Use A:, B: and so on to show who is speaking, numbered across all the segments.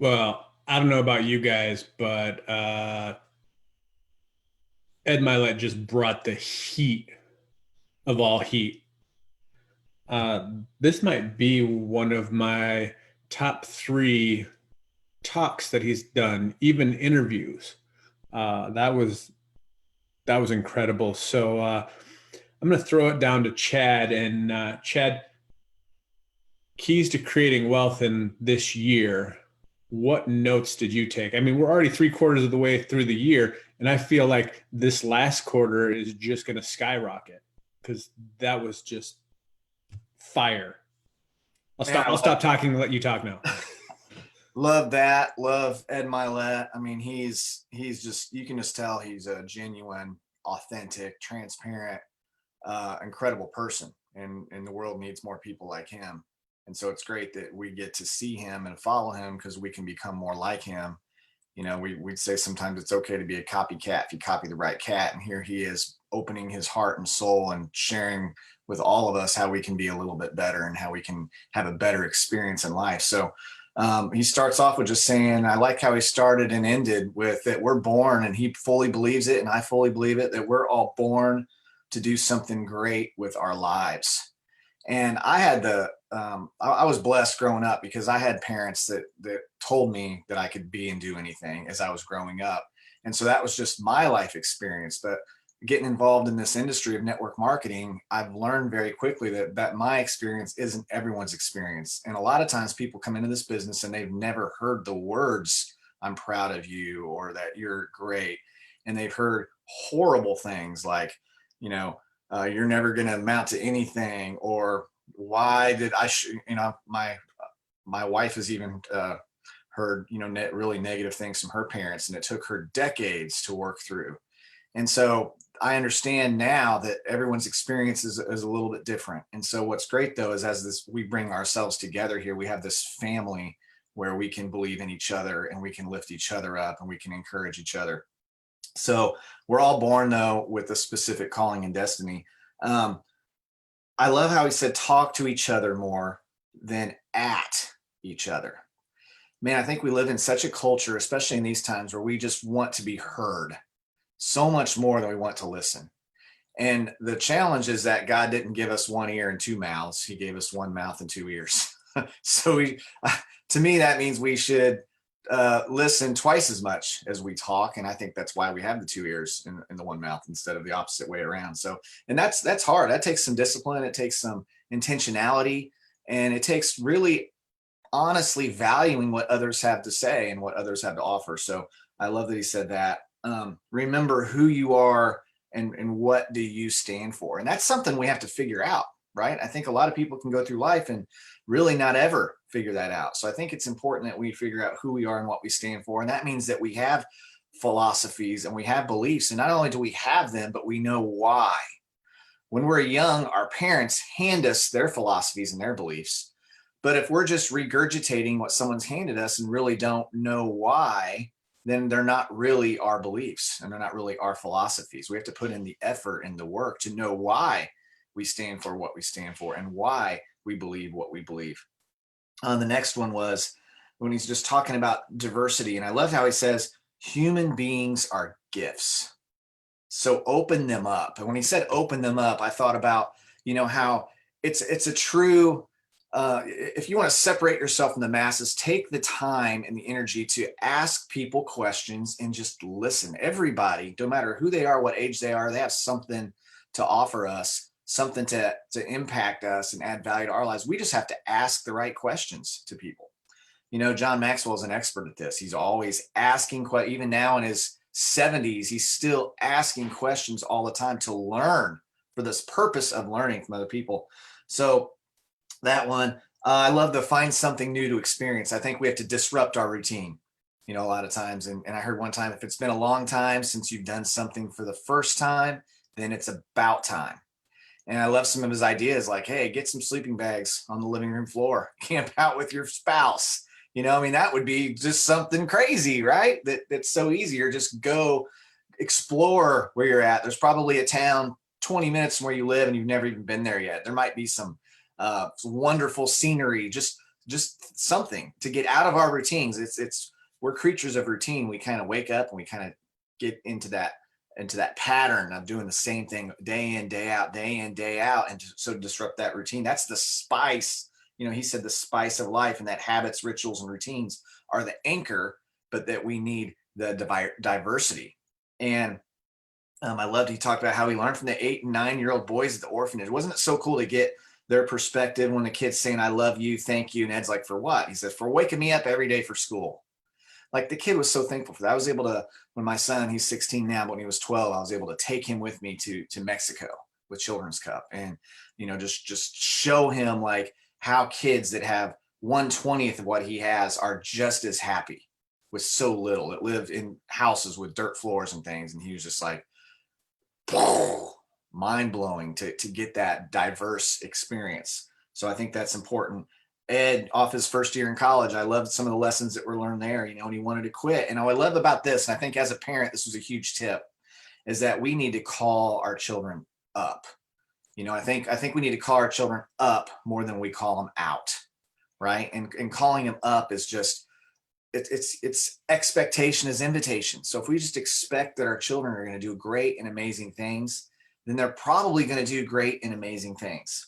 A: Well, I don't know about you guys, but Ed Mylett just brought the heat of all heat. This might be one of my top three talks that he's done, even interviews. That was incredible. So I'm going to throw it down to Chad. And Chad, keys to creating wealth in this year. What notes did you take? I mean, we're already three-quarters of the way through the year, and I feel like this last quarter is just going to skyrocket because that was just fire. I'll
B: Man,
A: stop. I'll stop talking and let you talk now.
B: love that. Love Ed Mylett. I mean, he's just, you can just tell he's a genuine, authentic, transparent, incredible person, and the world needs more people like him. And so it's great that we get to see him and follow him because we can become more like him. You know, we'd say sometimes it's okay to be a copycat if you copy the right cat. And here he is opening his heart and soul and sharing with all of us how we can be a little bit better and how we can have a better experience in life. So he starts off with just saying, I like how he started and ended with that we're born, and he fully believes it, and I fully believe it, that we're all born to do something great with our lives. And I had I was blessed growing up because I had parents that told me that I could be and do anything as I was growing up. And so that was just my life experience. But getting involved in this industry of network marketing, I've learned very quickly that my experience isn't everyone's experience. And a lot of times people come into this business and they've never heard the words, I'm proud of you, or that you're great. And they've heard horrible things like, you know, you're never going to amount to anything, or why did my wife has even heard, really negative things from her parents, and it took her decades to work through. And so I understand now that everyone's experience is a little bit different. And so what's great though is we bring ourselves together here, we have this family where we can believe in each other and we can lift each other up and we can encourage each other. So we're all born though with a specific calling and destiny. Um, I love how he said, talk to each other more than at each other. Man, I think we live in such a culture, especially in these times, where we just want to be heard so much more than we want to listen. And the challenge is that God didn't give us one ear and two mouths. He gave us one mouth and two ears. So to me, that means we should listen twice as much as we talk. And I think that's why we have the two ears in the one mouth instead of the opposite way around. So, and that's hard. That takes some discipline. It takes some intentionality, and it takes really honestly valuing what others have to say and what others have to offer. So I love that he said that. Remember who you are and what do you stand for? And that's something we have to figure out, right? I think a lot of people can go through life and really not ever figure that out. So I think it's important that we figure out who we are and what we stand for. And that means that we have philosophies and we have beliefs. And not only do we have them, but we know why. When we're young, our parents hand us their philosophies and their beliefs. But if we're just regurgitating what someone's handed us and really don't know why, then they're not really our beliefs and they're not really our philosophies. We have to put in the effort and the work to know why we stand for what we stand for and why we believe what we believe. The next one was when he's just talking about diversity. And I love how he says, human beings are gifts. So open them up. And when he said open them up, I thought about, how it's a true, if you want to separate yourself from the masses, take the time and the energy to ask people questions and just listen. Everybody, no matter who they are, what age they are, they have something to offer us, something to impact us and add value to our lives. We just have to ask the right questions to people. John Maxwell is an expert at this. He's always asking, even now in his 70s, he's still asking questions all the time to learn, for this purpose of learning from other people. So that one, I love to find something new to experience. I think we have to disrupt our routine, a lot of times. And I heard one time, if it's been a long time since you've done something for the first time, then it's about time. And I love some of his ideas like, hey, get some sleeping bags on the living room floor, camp out with your spouse. That would be just something crazy, right? That's so easy. Or just go explore where you're at. There's probably a town 20 minutes from where you live and you've never even been there yet. There might be some wonderful scenery. Just just something to get out of our routines. We're creatures of routine. We kind of wake up and we kind of get into that pattern of doing the same thing day in, day out, day in, day out. And so to disrupt that routine, that's the spice. He said the spice of life, and that habits, rituals, and routines are the anchor, but that we need the diversity. And I loved, he talked about how he learned from the 8 and 9-year-old boys at the orphanage. Wasn't it so cool to get their perspective when the kid's saying, I love you, thank you. And Ed's like, for what? He says, for waking me up every day for school. Like, the kid was so thankful for that. I was able to, when my son, he's 16 now, but when he was 12, I was able to take him with me to Mexico with Children's Cup, and, just show him like how kids that have 1/20th of what he has are just as happy with so little, that live in houses with dirt floors and things. And he was just like, mind blowing to get that diverse experience. So I think that's important. Ed, off his first year in college, I loved some of the lessons that were learned there, and he wanted to quit. And what I love about this, and I think as a parent, this was a huge tip, is that we need to call our children up. I think we need to call our children up more than we call them out, right? And calling them up is just, it's expectation is invitation. So if we just expect that our children are going to do great and amazing things, then they're probably going to do great and amazing things.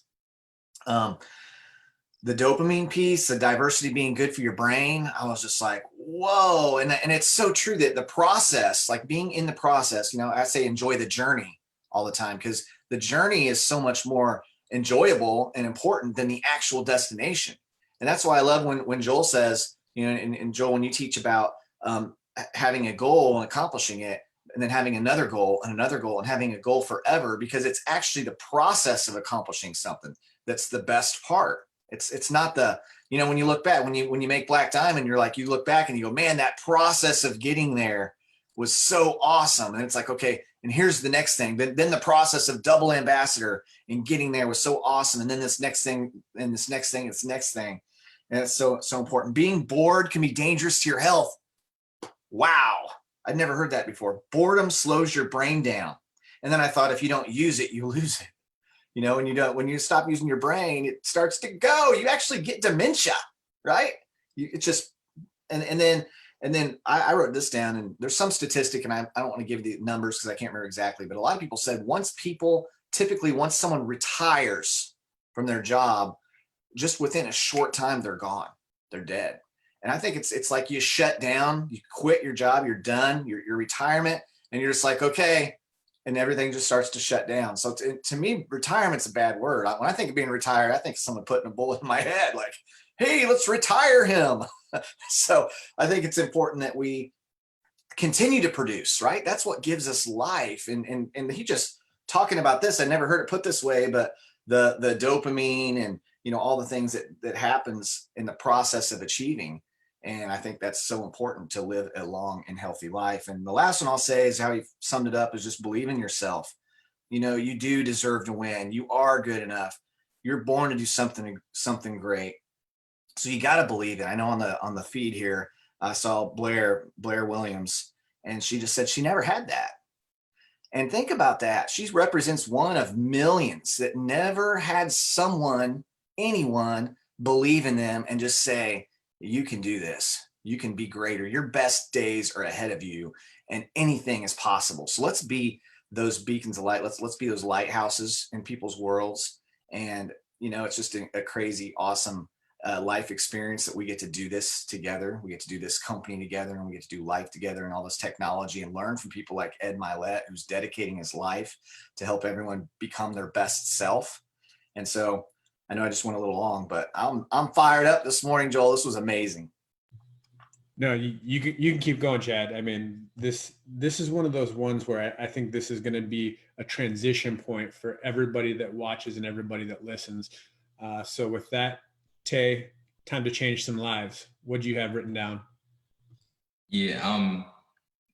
B: The dopamine piece, the diversity being good for your brain, I was just like, whoa. And it's so true that the process, like being in the process, I say enjoy the journey all the time, because the journey is so much more enjoyable and important than the actual destination. And that's why I love when Joel says, and Joel, when you teach about having a goal and accomplishing it, and then having another goal and another goal and having a goal forever, because it's actually the process of accomplishing something that's the best part. It's not the, when you look back, when you make Black Diamond, you're like, you look back and you go, man, that process of getting there was so awesome. And it's like, okay, and here's the next thing. Then the process of Double Ambassador and getting there was so awesome. And then this next thing, and this next thing, it's next thing. And it's so important. Being bored can be dangerous to your health. Wow. I'd never heard that before. Boredom slows your brain down. And then I thought, if you don't use it, you lose it. When you stop using your brain, it starts to go. You actually get dementia, right? It's just, and then I wrote this down, and there's some statistic, and I don't want to give the numbers because I can't remember exactly, but a lot of people said once someone retires from their job, just within a short time, they're gone. They're dead. And I think it's like you shut down, you quit your job, you're done, your retirement, and you're just like, okay, and everything just starts to shut down. So to me, retirement's a bad word. When I think of being retired, I think of someone putting a bullet in my head, like, hey, let's retire him. So I think it's important that we continue to produce, right? That's what gives us life. And he just talking about this, I never heard it put this way, but the dopamine and, all the things that happens in the process of achieving. And I think that's so important to live a long and healthy life. And the last one I'll say is how he summed it up, is just believe in yourself. You do deserve to win. You are good enough. You're born to do something great. So you got to believe it. I know on the feed here, I saw Blair Williams, and she just said she never had that. And think about that. She represents one of millions that never had anyone believe in them and just say, you can do this. You can be greater. Your best days are ahead of you, and anything is possible. So let's be those beacons of light. Let's be those lighthouses in people's worlds. And, it's just a crazy, awesome life experience that we get to do this together. We get to do this company together, and we get to do life together and all this technology, and learn from people like Ed Mylett, who's dedicating his life to help everyone become their best self. And so I know I just went a little long, but I'm fired up this morning, Joel. This was amazing.
A: No, you can keep going, Chad. I mean, this is one of those ones where I think this is going to be a transition point for everybody that watches and everybody that listens. So with that, Tay, time to change some lives. What do you have written down?
C: Yeah,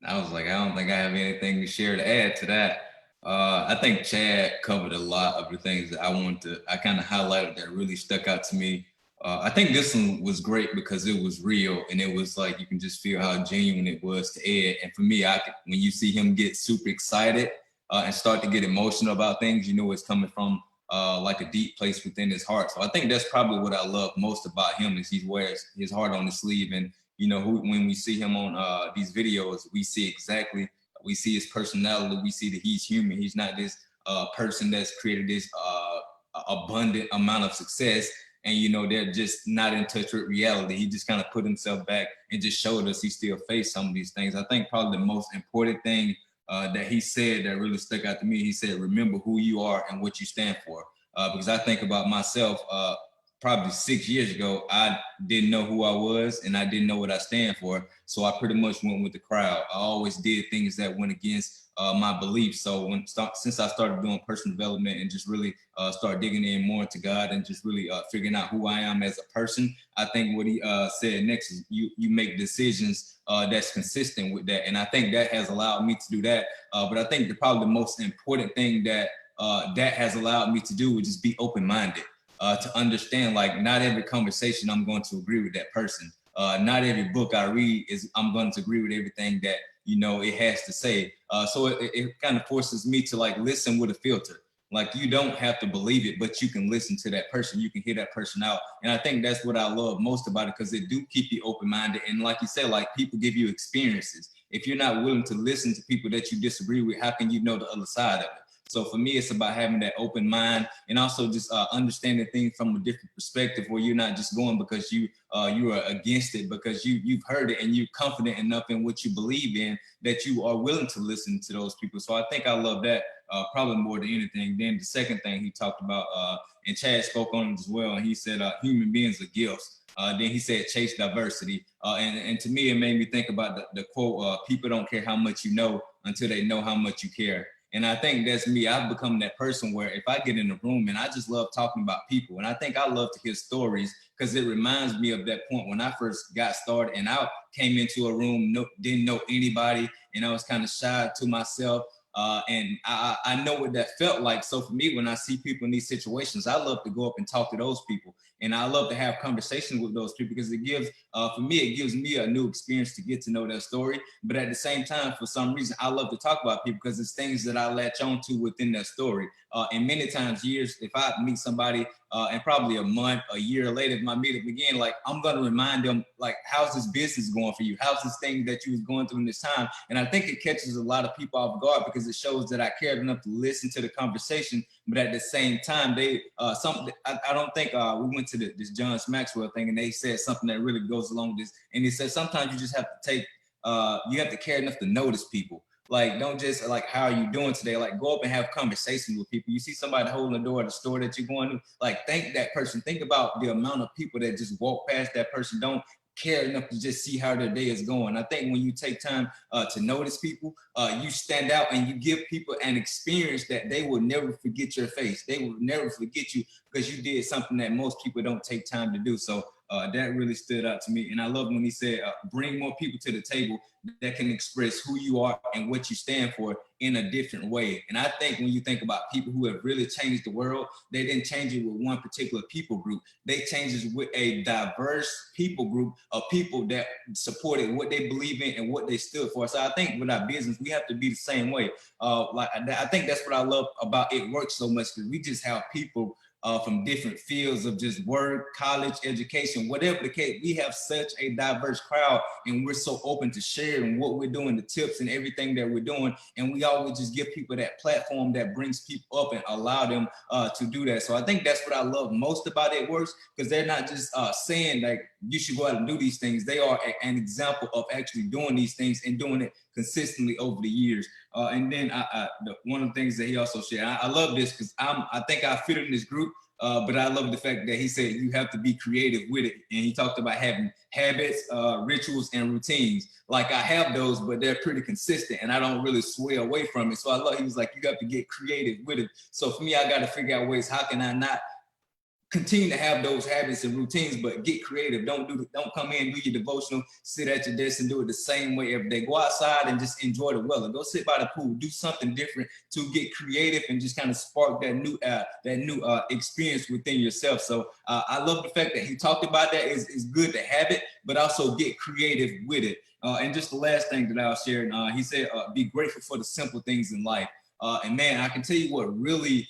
C: I was like, I don't think I have anything to share to add to that. I think Chad covered a lot of the things that I kind of highlighted that really stuck out to me. I think this one was great because it was real, and it was like, you can just feel how genuine it was to Ed. And for me, when you see him get super excited and start to get emotional about things, it's coming from like a deep place within his heart. So I think that's probably what I love most about him is he wears his heart on his sleeve. And, you know, when we see him on these videos, we see his personality. We see that he's human. He's not this person that's created this abundant amount of success. And, you know, they're just not in touch with reality. He just kind of put himself back and just showed us he still faced some of these things. I think probably the most important thing that he said that really stuck out to me, he said, remember who you are and what you stand for. Because I think about myself, probably 6 years ago, I didn't know who I was and I didn't know what I stand for. So I pretty much went with the crowd. I always did things that went against my beliefs. So since I started doing personal development and just really start digging in more into God and just really figuring out who I am as a person, I think what he said next is you make decisions that's consistent with that. And I think that has allowed me to do that. But I think probably the most important thing that that has allowed me to do is just be open-minded. To understand, like, not every conversation I'm going to agree with that person. Not every book I read I'm going to agree with everything that, you know, it has to say. So it kind of forces me to like listen with a filter. Like, you don't have to believe it, but you can listen to that person. You can hear that person out. And I think that's what I love most about it, because it do keep you open-minded. And like you said, like, people give you experiences. If you're not willing to listen to people that you disagree with, how can you know the other side of it? So for me, it's about having that open mind and also just understanding things from a different perspective, where you're not just going because you are against it, because you've heard it and you're confident enough in what you believe in that you are willing to listen to those people. So I think I love that probably more than anything. Then the second thing he talked about, and Chad spoke on it as well, and he said human beings are gifts. Then he said chase diversity. And to me, it made me think about the quote, people don't care how much you know until they know how much you care. And I think that's me. I've become that person where if I get in a room and I just love talking about people, and I think I love to hear stories because it reminds me of that point when I first got started and I came into a room, didn't know anybody, and I was kind of shy to myself. And I know what that felt like. So for me, when I see people in these situations, I love to go up and talk to those people. And I love to have conversations with those people because it gives, for me, it gives me a new experience to get to know their story. But at the same time, for some reason, I love to talk about people because it's things that I latch on to within their story. And many times, if I meet somebody and probably a month, a year later, if my meetup again, like, I'm going to remind them, like, how's this business going for you? How's this thing that you was going through in this time? And I think it catches a lot of people off guard because it shows that I cared enough to listen to the conversation. But at the same time, I don't think we went to this John Maxwell thing, and they said something that really goes along with this. And they said sometimes you just have to you have to care enough to notice people. Like, don't just like, how are you doing today? Like, go up and have conversations with people. You see somebody holding the door at the store that you're going to, like, thank that person. Think about the amount of people that just walk past that person, don't care enough to just see how their day is going. I think when you take time to notice people, you stand out and you give people an experience that they will never forget your face. They will never forget you because you did something that most people don't take time to do. So that really stood out to me. And I love when he said, bring more people to the table that can express who you are and what you stand for in a different way. And I think when you think about people who have really changed the world, they didn't change it with one particular people group. They changed it with a diverse people group of people that supported what they believe in and what they stood for. So I think with our business, we have to be the same way. I think that's what I love about It Works so much, because we just have people from different fields of just work, college, education, whatever the case. We have such a diverse crowd, and we're so open to sharing what we're doing, the tips and everything that we're doing. And we always just give people that platform that brings people up and allow them to do that. So I think that's what I love most about It Works, because they're not just saying like you should go out and do these things. They are an example of actually doing these things and doing it consistently over the years. And then one of the things that he also shared, I love this because I think I fit in this group, but I love the fact that he said you have to be creative with it. And he talked about having habits, rituals, and routines. Like, I have those, but they're pretty consistent and I don't really sway away from it. So he was like, you got to get creative with it. So for me, I got to figure out ways, how can I not continue to have those habits and routines, but get creative. Don't come in, do your devotional, sit at your desk and do it the same way every day. Go outside and just enjoy the weather. Go sit by the pool, do something different to get creative and just kind of spark that new experience within yourself. So I love the fact that he talked about that. It's good to have it, but also get creative with it. And just the last thing that I'll share, he said, be grateful for the simple things in life. And man, I can tell you what really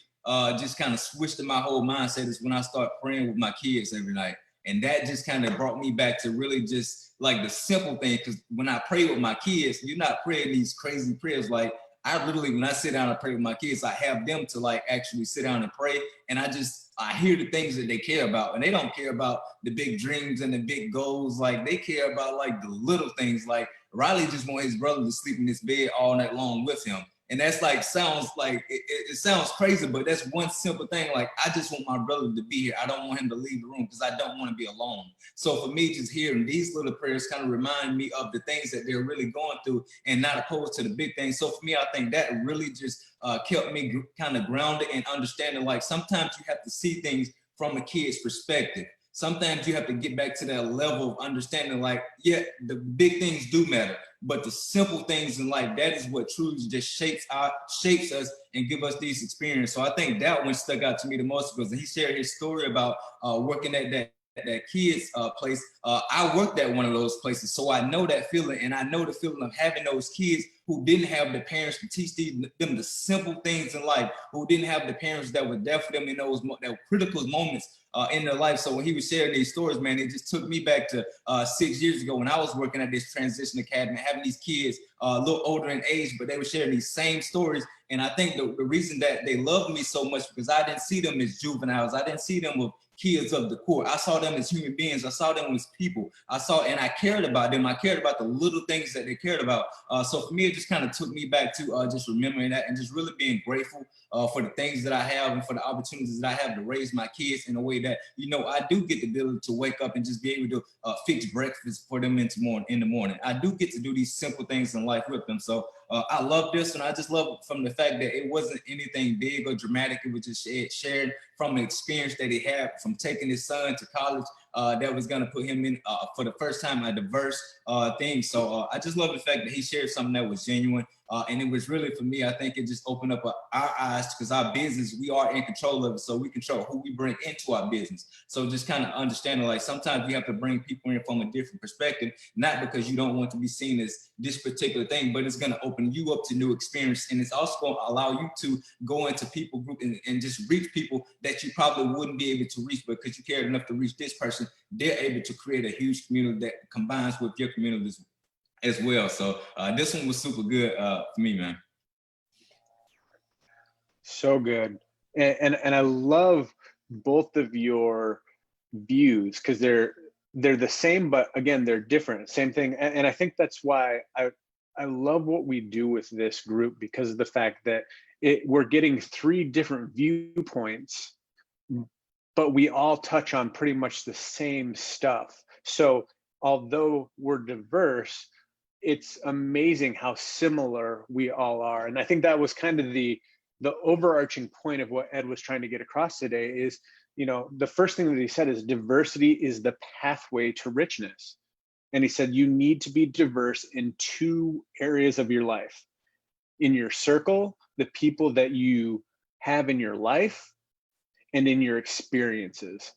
C: just kind of switched my whole mindset is when I start praying with my kids every night. And that just kind of brought me back to really just like the simple thing. Because when I pray with my kids, you're not praying these crazy prayers. Like I literally, when I sit down and pray with my kids, I have them to like actually sit down and pray. And I hear the things that they care about. And they don't care about the big dreams and the big goals. Like they care about like the little things. Like Riley just want his brother to sleep in his bed all night long with him. And that's like, sounds like, it sounds crazy, but that's one simple thing. Like, I just want my brother to be here. I don't want him to leave the room because I don't want to be alone. So for me, just hearing these little prayers kind of remind me of the things that they're really going through and not opposed to the big things. So for me, I think that really just kept me kind of grounded and understanding, like sometimes you have to see things from a kid's perspective. Sometimes you have to get back to that level of understanding, like, yeah, the big things do matter, but the simple things in life, that is what truly just shapes us and give us these experiences. So I think that one stuck out to me the most because he shared his story about working at that kids place. I worked at one of those places, so I know that feeling, and I know the feeling of having those kids who didn't have the parents to teach them the simple things in life, who didn't have the parents that were there for them in those that critical moments in their life. So when he was sharing these stories, man, it just took me back to 6 years ago when I was working at this transition academy, having these kids a little older in age, but they were sharing these same stories. And I think the reason that they loved me so much because I didn't see them as juveniles. I didn't see them with kids of the court. I saw them as human beings. I saw them as people. And I cared about them. I cared about the little things that they cared about. So for me, it just kind of took me back to just remembering that and just really being grateful for the things that I have and for the opportunities that I have to raise my kids in a way that, I do get the ability to wake up and just be able to fix breakfast for them in the morning. I do get to do these simple things in life with them. So I love this, and I just love from the fact that it wasn't anything big or dramatic. It was just shared from an experience that he had from taking his son to college that was going to put him in for the first time a diverse thing. So I just love the fact that he shared something that was genuine. And it was really, for me, I think it just opened up our eyes because our business, we are in control of it. So we control who we bring into our business. So just kind of understanding, like sometimes you have to bring people in from a different perspective, not because you don't want to be seen as this particular thing, but it's going to open you up to new experience. And it's also going to allow you to go into people group and just reach people that you probably wouldn't be able to reach, but because you cared enough to reach this person, they're able to create a huge community that combines with your community as well. So this one was super good for me, man.
D: So good. And I love both of your views because they're the same, but again, they're different. Same thing. And I think that's why I love what we do with this group because of the fact that we're getting 3 different viewpoints, but we all touch on pretty much the same stuff. So although we're diverse, it's amazing how similar we all are. And I think that was kind of the overarching point of what Ed was trying to get across today is, the first thing that he said is diversity is the pathway to richness. And he said, you need to be diverse in 2 areas of your life. In your circle, the people that you have in your life, and in your experiences.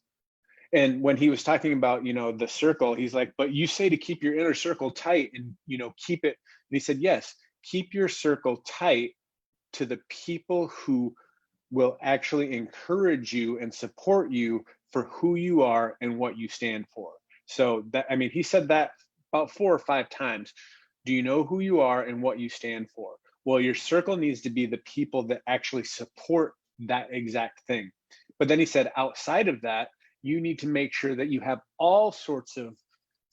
D: And when he was talking about, the circle, he's like, but you say to keep your inner circle tight and, keep it. And he said, yes, keep your circle tight to the people who will actually encourage you and support you for who you are and what you stand for. So he said that about 4 or 5 times. Do you know who you are and what you stand for? Well, your circle needs to be the people that actually support that exact thing. But then he said, outside of that, you need to make sure that you have all sorts of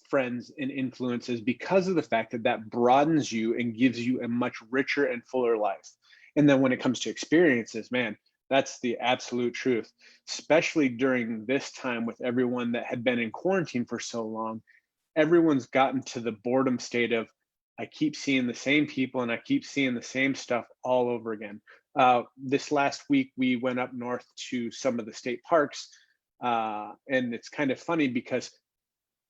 D: friends and influences because of the fact that broadens you and gives you a much richer and fuller life. And then when it comes to experiences, man, that's the absolute truth, especially during this time with everyone that had been in quarantine for so long. Everyone's gotten to the boredom state of, I keep seeing the same people and I keep seeing the same stuff all over again. This last week, we went up north to some of the state parks. And it's kind of funny because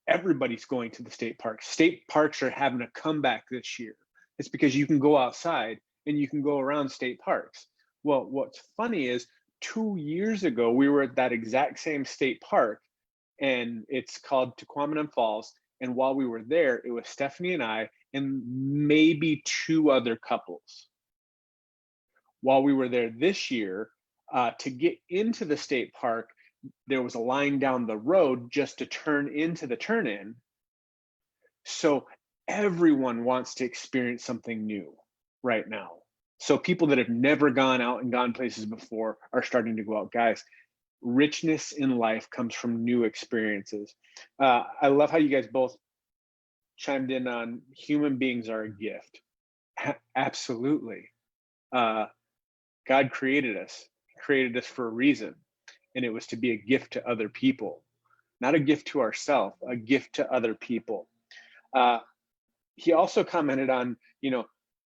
D: everybody's going to the state parks. State parks are having a comeback this year. It's because you can go outside and you can go around state parks. Well, what's funny is 2 years ago, we were at that exact same state park, and it's called Tequamatum Falls. And while we were there, it was Stephanie and I and maybe 2 other couples. While we were there this year, To get into the state park, there was a line down the road just to turn into the turn in. So everyone wants to experience something new right now. So people that have never gone out and gone places before are starting to go out. Guys, richness in life comes from new experiences. I love how you guys both chimed in on human beings are a gift. Absolutely. God created us for a reason, and it was to be a gift to other people, not a gift to ourselves, a gift to other people. He also commented on,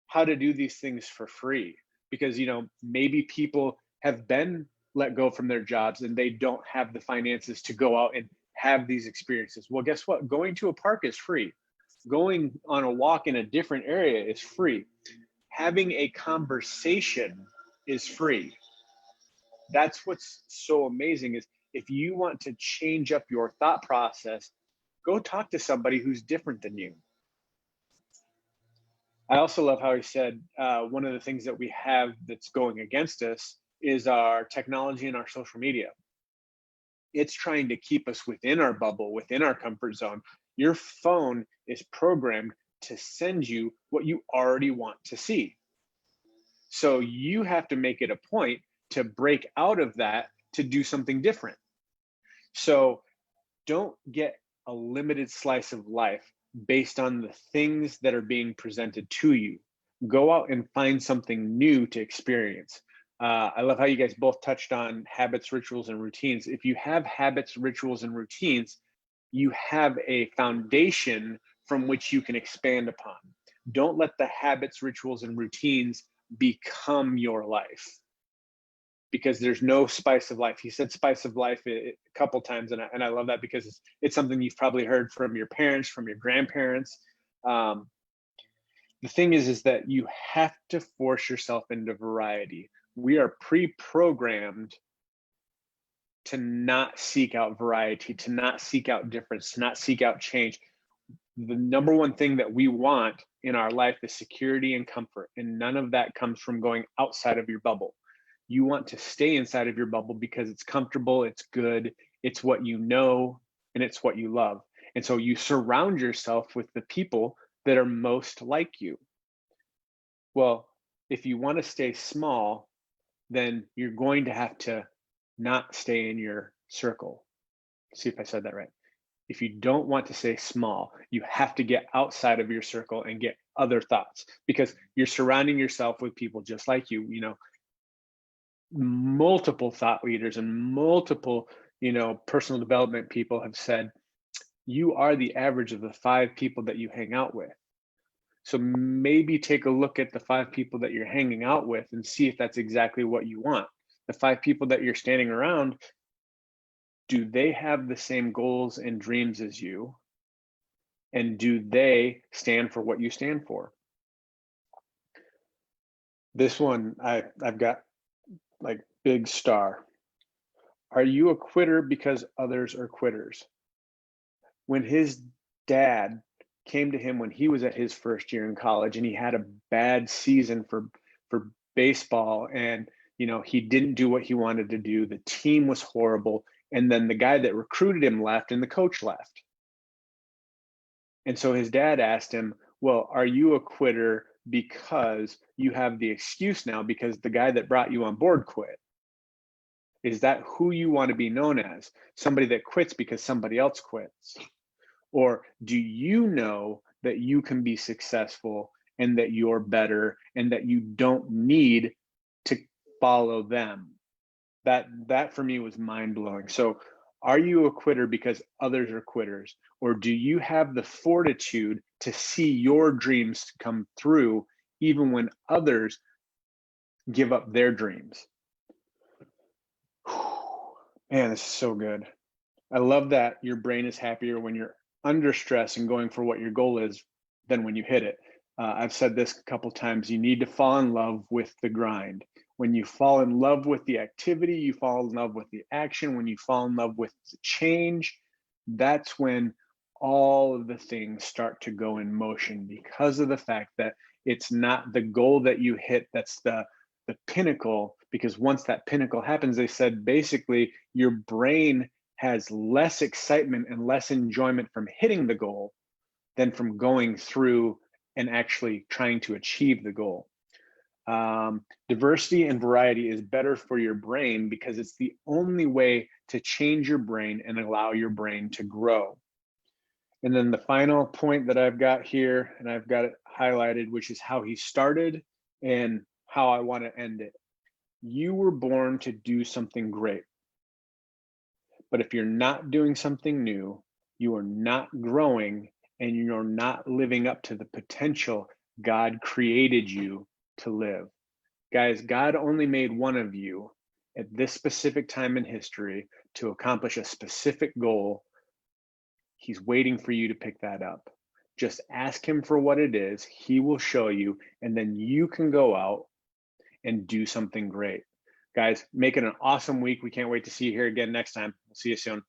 D: how to do these things for free, because, maybe people have been let go from their jobs and they don't have the finances to go out and have these experiences. Well, guess what? Going to a park is free. Going on a walk in a different area is free. Having a conversation is free. That's what's so amazing is if you want to change up your thought process, go talk to somebody who's different than you. I also love how he said one of the things that we have that's going against us is our technology and our social media. It's trying to keep us within our bubble, within our comfort zone. Your phone is programmed to send you what you already want to see. So you have to make it a point to break out of that to do something different. So don't get a limited slice of life based on the things that are being presented to you. Go out and find something new to experience. I love how you guys both touched on habits, rituals, and routines. If you have habits, rituals, and routines, you have a foundation from which you can expand upon. Don't let the habits, rituals, and routines become your life, because there's no spice of life. He said spice of life a couple times, and I love that because it's something you've probably heard from your parents, from your grandparents. The thing is that you have to force yourself into variety. We are pre-programmed to not seek out variety, to not seek out difference, to not seek out change. The number one thing that we want in our life is security and comfort, and none of that comes from going outside of your bubble. You want to stay inside of your bubble because it's comfortable, it's good, it's what you know, and it's what you love. And so you surround yourself with the people that are most like you. Well, if you want to stay small, then you're going to have to not stay in your circle. See if I said that right. If you don't want to stay small, you have to get outside of your circle and get other thoughts, because you're surrounding yourself with people just like you. Multiple thought leaders and multiple, personal development people have said, you are the average of the 5 people that you hang out with. So maybe take a look at the 5 people that you're hanging out with and see if that's exactly what you want. The 5 people that you're standing around, do they have the same goals and dreams as you? And do they stand for what you stand for? This one, I've got like big star. Are you a quitter because others are quitters? When his dad came to him when he was at his first year in college and he had a bad season for baseball, and he didn't do what he wanted to do, the team was horrible, and then the guy that recruited him left and the coach left. And so his dad asked him, well, are you a quitter because you have the excuse now because the guy that brought you on board quit? Is that who you want to be known as? Somebody that quits because somebody else quits? Or do you know that you can be successful and that you're better and that you don't need to follow them? That for me was mind-blowing. So are you a quitter because others are quitters? Or do you have the fortitude to see your dreams come through even when others give up their dreams? Man, this is so good. I love that your brain is happier when you're under stress and going for what your goal is than when you hit it. I've said this a couple times. You need to fall in love with the grind. When you fall in love with the activity, you fall in love with the action. When you fall in love with the change, that's when all of the things start to go in motion, because of the fact that it's not the goal that you hit that's the pinnacle. because once that pinnacle happens, they said basically your brain has less excitement and less enjoyment from hitting the goal than from going through and actually trying to achieve the goal. Diversity and variety is better for your brain because it's the only way to change your brain and allow your brain to grow. And then the final point that I've got here, and I've got it highlighted, which is how he started and how I want to end it. You were born to do something great. But if you're not doing something new, you are not growing and you're not living up to the potential God created you to live. Guys, God only made one of you at this specific time in history to accomplish a specific goal. He's waiting for you to pick that up. Just ask him for what it is. He will show you, and then you can go out and do something great. Guys, make it an awesome week. We can't wait to see you here again next time. We'll see you soon.